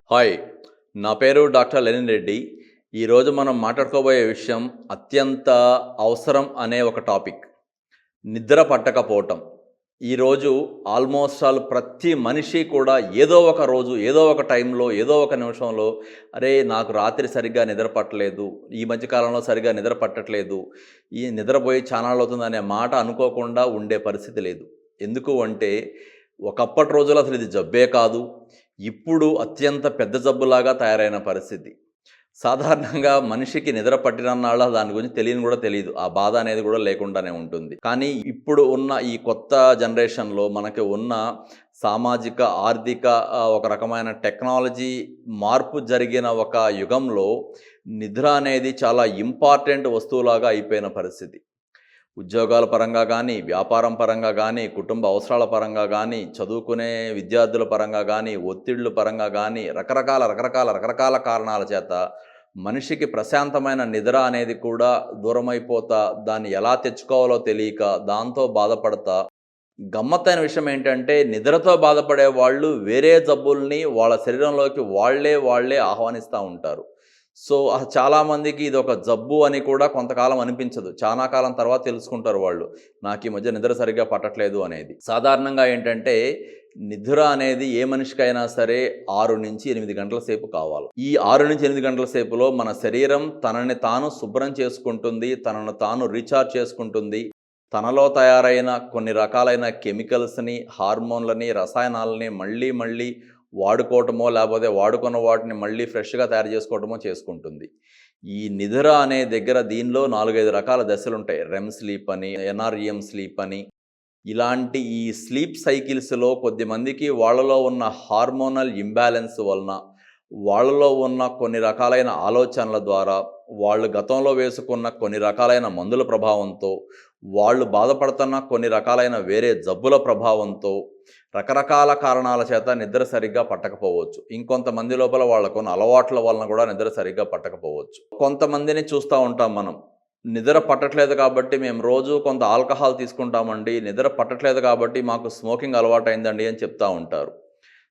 Hi, నా పేరు doctor Lenin Reddy. ఈరోజు మనం మాట్లాడుకోబోయే విషయం అత్యంత అవసరం అనే ఒక టాపిక్. నిద్ర పట్టకపోవటం. ఈరోజు ఆల్మోస్ట్ ఆల్ ప్రతి మనిషి కూడా ఏదో ఒక రోజు, ఏదో ఒక టైంలో, ఏదో ఒక నిమిషంలో అరే నాకు రాత్రి సరిగ్గా నిద్ర పట్టలేదు, ఈ మధ్య కాలంలో సరిగ్గా నిద్ర పట్టట్లేదు, ఈ నిద్రపోయి చానాళ్ళవుతుందనే మాట అనుకోకుండా ఉండే పరిస్థితి లేదు. ఎందుకు అంటే ఒకప్పటి రోజుల్లో అసలు ఇది జబ్బే కాదు. ఇప్పుడు అత్యంత పెద్ద జబ్బులాగా తయారైన పరిస్థితి. సాధారణంగా మనిషికి నిద్ర పట్టినన్నాళ్ళ దాని గురించి తెలియని కూడా తెలీదు. ఆ బాధ అనేది కూడా లేకుండానే ఉంటుంది. కానీ ఇప్పుడు ఉన్న ఈ కొత్త జనరేషన్‌లో మనకి ఉన్న సామాజిక, ఆర్థిక ఒక రకమైన టెక్నాలజీ మార్పు జరిగిన ఒక యుగంలో నిద్ర అనేది చాలా ఇంపార్టెంట్ వస్తువులాగా అయిపోయిన పరిస్థితి. ఉద్యోగాల పరంగా కానీ, వ్యాపారం పరంగా కానీ, కుటుంబ అవసరాల పరంగా కానీ, చదువుకునే విద్యార్థుల పరంగా కానీ, ఒత్తిళ్ల పరంగా కానీ రకరకాల కారణాల చేత మనిషికి ప్రశాంతమైన నిద్ర అనేది కూడా దూరమైపోతా, దాన్ని ఎలా తెచ్చుకోవాలో తెలియక, దాంతో బాధపడతా గమ్మత్తైన విషయం ఏంటంటే నిద్రతో బాధపడే వాళ్ళు వేరే జబ్బుల్ని వాళ్ళ శరీరంలోకి వాళ్ళే ఆహ్వానిస్తూ ఉంటారు. సో, చాలామందికి ఇదొక జబ్బు అని కూడా కొంతకాలం అనిపించదు. చానా కాలం తర్వాత తెలుసుకుంటారు వాళ్ళు. నాకు ఈ మధ్య నిద్ర సరిగ్గా పట్టట్లేదు అనేది. సాధారణంగా ఏంటంటే నిద్ర అనేది ఏ మనిషికైనా సరే 6-8 గంటల సేపు కావాలి. ఈ 6-8 గంటల సేపులో మన శరీరం తనని తాను శుభ్రం చేసుకుంటుంది. తనను తాను రీచార్జ్ చేసుకుంటుంది. తనలో తయారైన కొన్ని రకాలైన కెమికల్స్‌ని, హార్మోన్లని, రసాయనాలని మళ్ళీ వాడుకోవటమో, లేపోతే వాడుకున్న వాటిని మళ్ళీ ఫ్రెష్‌గా తయారు చేసుకోవటమో చేసుకుంటుంది. ఈ నిద్ర అనే దగ్గర దీనిలో 4, 5 రకాల దశలుంటాయి. రెమ్ స్లీప్ అని, ఎన్ఆర్‌ఈఎం స్లీప్ అని. ఇలాంటి ఈ స్లీప్ సైకిల్స్‌లో కొద్దిమందికి వాళ్ళలో ఉన్న హార్మోనల్ ఇంబాలెన్స్ వలన, వాళ్ళలో ఉన్న కొన్ని రకాలైన ఆలోచనల ద్వారా, వాళ్ళు గతంలో వేసుకున్న కొన్ని రకాలైన మందుల ప్రభావంతో, వాళ్ళు బాధపడుతున్న కొన్ని రకాలైన వేరే జబ్బుల ప్రభావంతో, రకరకాల కారణాల చేత నిద్ర సరిగ్గా పట్టకపోవచ్చు. ఇంకొంతమంది లోపల వాళ్ళకున్న అలవాట్ల వలన కూడా నిద్ర సరిగ్గా పట్టకపోవచ్చు. కొంతమందిని చూస్తూ ఉంటాం మనం. నిద్ర పట్టట్లేదు కాబట్టి మేము రోజు కొంత ఆల్కహాల్ తీసుకుంటామండి. నిద్ర పట్టట్లేదు కాబట్టి మాకు స్మోకింగ్ అలవాటయిందండి అని చెప్తా ఉంటారు.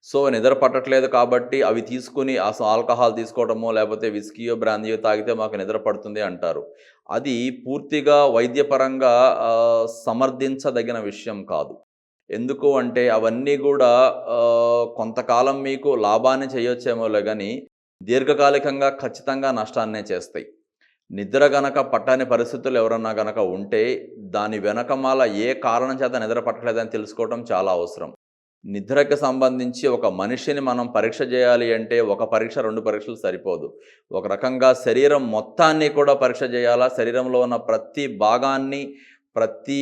సో, నిద్ర పట్టట్లేదు కాబట్టి అవి తీసుకొని ఆల్కహాల్ తీసుకోవడమో, లేకపోతే విస్కీయో, బ్రాందీయో తాగితే మాకు నిద్ర పడుతుంది అంటారు. అది పూర్తిగా వైద్యపరంగా సమర్థించదగిన విషయం కాదు. ఎందుకు అంటే అవన్నీ గూడా కొంతకాలం మీకు లాభాన్ని చేయొచ్చేమోలే గానీ, దీర్ఘకాలికంగా ఖచ్చితంగా నష్టాన్నే చేస్తాయి. నిద్ర గనక పట్టని పరిస్థితులు ఎవరన్నా గనక ఉంటే, దాని వెనకమాల ఏ కారణం చేత నిద్ర పట్టలేదని తెలుసుకోవటం చాలా అవసరం. నిద్రకి సంబంధించి ఒక మనిషిని మనం పరీక్ష చేయాలి అంటే, ఒక పరీక్ష, 2 పరీక్షలు సరిపోదు. ఒక రకంగా శరీరం మొత్తాన్ని కూడా పరీక్ష చేయాలా, శరీరంలో ఉన్న ప్రతి భాగాన్ని, ప్రతి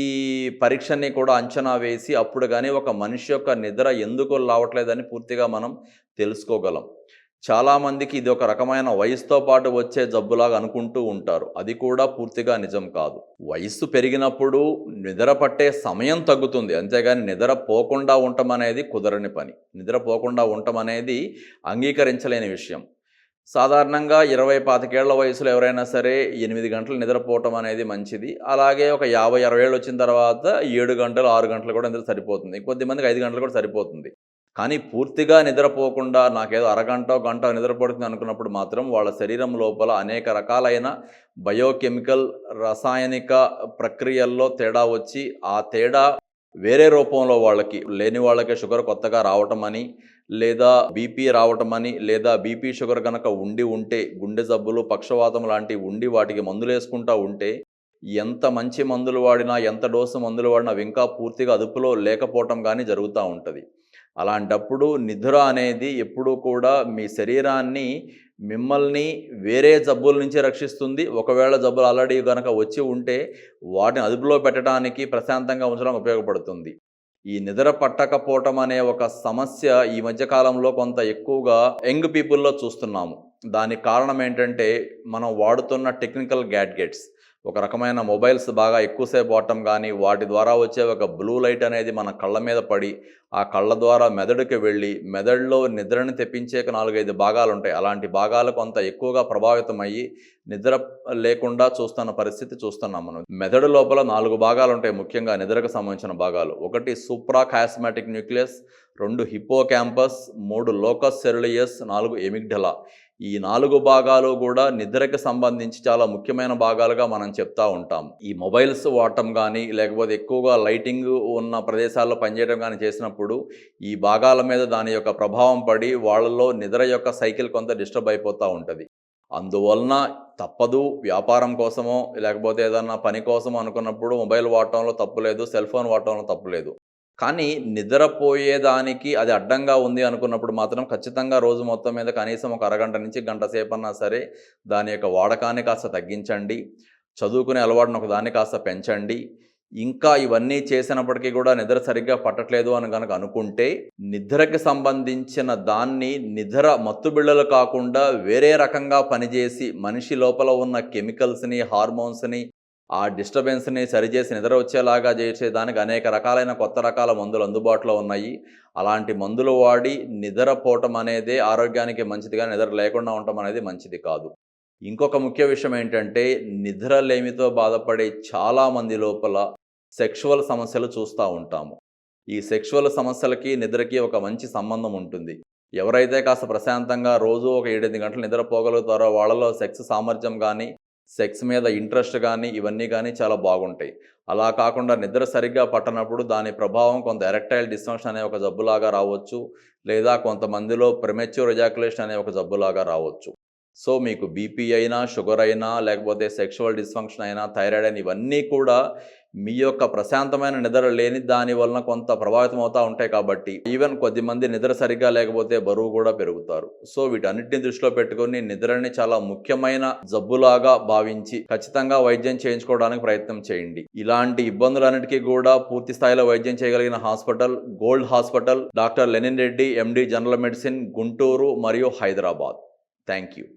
పరీక్షని కూడా అంచనా వేసి, అప్పుడు గాని ఒక మనిషి యొక్క నిద్ర ఎందుకు రావట్లేదని పూర్తిగా మనం తెలుసుకోగలం. చాలామందికి ఇది ఒక రకమైన వయసుతో పాటు వచ్చే జబ్బులాగా అనుకుంటూ ఉంటారు. అది కూడా పూర్తిగా నిజం కాదు. వయస్సు పెరిగినప్పుడు నిద్ర పట్టే సమయం తగ్గుతుంది. అంతేగాని నిద్ర పోకుండా ఉండటమనేది కుదరని పని. నిద్ర పోకుండా ఉండటమనేది అంగీకరించలేని విషయం. సాధారణంగా 20, 25 వయసులో ఎవరైనా సరే 8 గంటలు నిద్రపోవటం అనేది మంచిది. అలాగే ఒక 50, 60 ఏళ్ళు వచ్చిన తర్వాత 7 గంటలు, 6 గంటలు కూడా నిద్ర సరిపోతుంది. కొద్దిమందికి 5 గంటలు కూడా సరిపోతుంది. కానీ పూర్తిగా నిద్రపోకుండా నాకేదో అరగంటో, గంటో నిద్రపడుతుంది అనుకున్నప్పుడు మాత్రం వాళ్ళ శరీరం లోపల అనేక రకాలైన బయోకెమికల్, రసాయనిక ప్రక్రియల్లో తేడా వచ్చి, ఆ తేడా వేరే రూపంలో వాళ్ళకి లేని వాళ్ళకి షుగర్ కొత్తగా రావటమని, లేదా బీపీ రావటమని, లేదా బీపీ, షుగర్ గనక ఉంటే గుండె జబ్బులు, పక్షవాతం లాంటివి ఉండి వాటికి మందులేసుకుంటా ఉంటే, ఎంత మంచి మందులు వాడినా, ఎంత డోసు మందులు వాడినా అవి ఇంకా పూర్తిగా అదుపులో లేకపోవటం గానీ జరుగుతూ ఉంటది. అలాంటప్పుడు నిద్ర అనేది ఎప్పుడూ కూడా మీ శరీరాన్ని, మిమ్మల్ని వేరే జబ్బుల నుంచి రక్షిస్తుంది. ఒకవేళ జబ్బులు ఆల్రెడీ గనక వచ్చి ఉంటే వాటిని అదుపులో పెట్టడానికి, ప్రశాంతంగా ఉంచడానికి ఉపయోగపడుతుంది. ఈ నిద్ర పట్టకపోవటం అనే ఒక సమస్య ఈ మధ్య కాలంలో కొంత ఎక్కువగా యంగ్ పీపుల్‌లో చూస్తున్నాము. దానికి కారణం ఏంటంటే మనం వాడుతున్న టెక్నికల్ గ్యాడ్గెట్స్. ఒక రకమైన మొబైల్స్ బాగా ఎక్కువసేపు వాడటం కానీ, వాటి ద్వారా వచ్చే ఒక బ్లూ లైట్ అనేది మన కళ్ళ మీద పడి, ఆ కళ్ళ ద్వారా మెదడుకి వెళ్ళి, మెదడులో నిద్రని తెప్పించే 4, 5 భాగాలుంటాయి. అలాంటి భాగాలు కొంత ఎక్కువగా ప్రభావితమయ్యి, నిద్ర లేకుండా చూస్తున్న పరిస్థితి చూస్తున్నాం మనం. మెదడు లోపల 4 భాగాలుంటాయి ముఖ్యంగా నిద్రకు సంబంధించిన భాగాలు. ఒకటి సూప్రాకాస్మాటిక్ న్యూక్లియస్, 2 హిప్పోకాంపస్, 3 లోకస్ సెరులియస్, 4 ఎమిగ్డలా. ఈ 4 భాగాలు కూడా నిద్రకు సంబంధించి చాలా ముఖ్యమైన భాగాలుగా మనం చెప్తా ఉంటాం. ఈ మొబైల్స్ వాడటం కానీ, లేకపోతే ఎక్కువగా లైటింగ్ ఉన్న ప్రదేశాల్లో పనిచేయడం కానీ చేసినప్పుడు, ఈ భాగాల మీద దాని యొక్క ప్రభావం పడి వాళ్ళలో నిద్ర యొక్క సైకిల్ కొంత డిస్టర్బ్ అయిపోతూ ఉంటుంది. అందువలన తప్పదు, వ్యాపారం కోసమో లేకపోతే ఏదన్నా పని కోసమో అనుకున్నప్పుడు మొబైల్ వాడటంలో తప్పు లేదు, సెల్ ఫోన్ వాడటంలో తప్పు లేదు. కానీ నిద్రపోయేదానికి అది అడ్డంగా ఉంది అనుకున్నప్పుడు మాత్రం ఖచ్చితంగా రోజు మొత్తం మీద కనీసం ఒక అరగంట నుంచి గంట సేపన్నా సరే దాని యొక్క వాడకాన్ని కాస్త తగ్గించండి. చదువుకునే అలవాటును ఒకదాన్ని కాస్త పెంచండి. ఇంకా ఇవన్నీ చేసినప్పటికీ కూడా నిద్ర సరిగ్గా పట్టట్లేదు అని గనక అనుకుంటే, నిద్రకి సంబంధించిన దాన్ని నిద్ర మత్తుబిళ్ళలు కాకుండా వేరే రకంగా పనిచేసి మనిషి లోపల ఉన్న కెమికల్స్‌ని, హార్మోన్స్‌ని, ఆ డిస్టర్బెన్స్‌ని సరిచేసి నిద్ర వచ్చేలాగా చేసేదానికి అనేక రకాలైన కొత్త రకాల మందులు అందుబాటులో ఉన్నాయి. అలాంటి మందులు వాడి నిద్రపోవటం అనేదే ఆరోగ్యానికి మంచిది గానీ, నిద్ర లేకుండా ఉండటం అనేది మంచిది కాదు. ఇంకొక ముఖ్య విషయం ఏంటంటే, నిద్రలేమితో బాధపడే చాలామంది లోపల సెక్షువల్ సమస్యలు చూస్తూ ఉంటాము. ఈ సెక్షువల్ సమస్యలకి, నిద్రకి ఒక మంచి సంబంధం ఉంటుంది. ఎవరైతే కాస్త ప్రశాంతంగా రోజు ఒక 7, 8 గంటలు నిద్రపోగలుగుతారో వాళ్ళలో సెక్స్ సామర్థ్యం కానీ, సెక్స్ మీద ఇంట్రెస్ట్ కానీ, ఇవన్నీ కానీ చాలా బాగుంటాయి. అలా కాకుండా నిద్ర సరిగ్గా పట్టనప్పుడు దాని ప్రభావం కొంత ఎరెక్టైల్ డిస్ఫంక్షన్ అనే ఒక జబ్బులాగా రావచ్చు. లేదా కొంతమందిలో ప్రిమెచ్యూర్ ఎజాక్యులేషన్ అనే ఒక జబ్బులాగా రావచ్చు. సో మీకు బీపీ అయినా, షుగర్ అయినా, లేకపోతే సెక్షువల్ డిస్ఫంక్షన్ అయినా, థైరాయిడ్ అయినా ఇవన్నీ కూడా మీ యొక్క ప్రశాంతమైన నిద్ర లేని దాని వలన కొంత ప్రభావితం అవుతూ ఉంటాయి కాబట్టి, ఈవెన్ కొద్దిమంది నిద్ర సరిగ్గా లేకపోతే బరువు కూడా పెరుగుతారు. సో వీటన్నిటిని దృష్టిలో పెట్టుకొని నిద్రని చాలా ముఖ్యమైన జబ్బులాగా భావించి ఖచ్చితంగా వైద్యం చేయించుకోవడానికి ప్రయత్నం చేయండి. ఇలాంటి ఇబ్బందులన్నిటికీ కూడా పూర్తి స్థాయిలో వైద్యం చేయగలిగిన hospital gold hospital, doctor Lenin Reddy, MD general medicine, Guntur మరియు హైదరాబాద్. Thank you.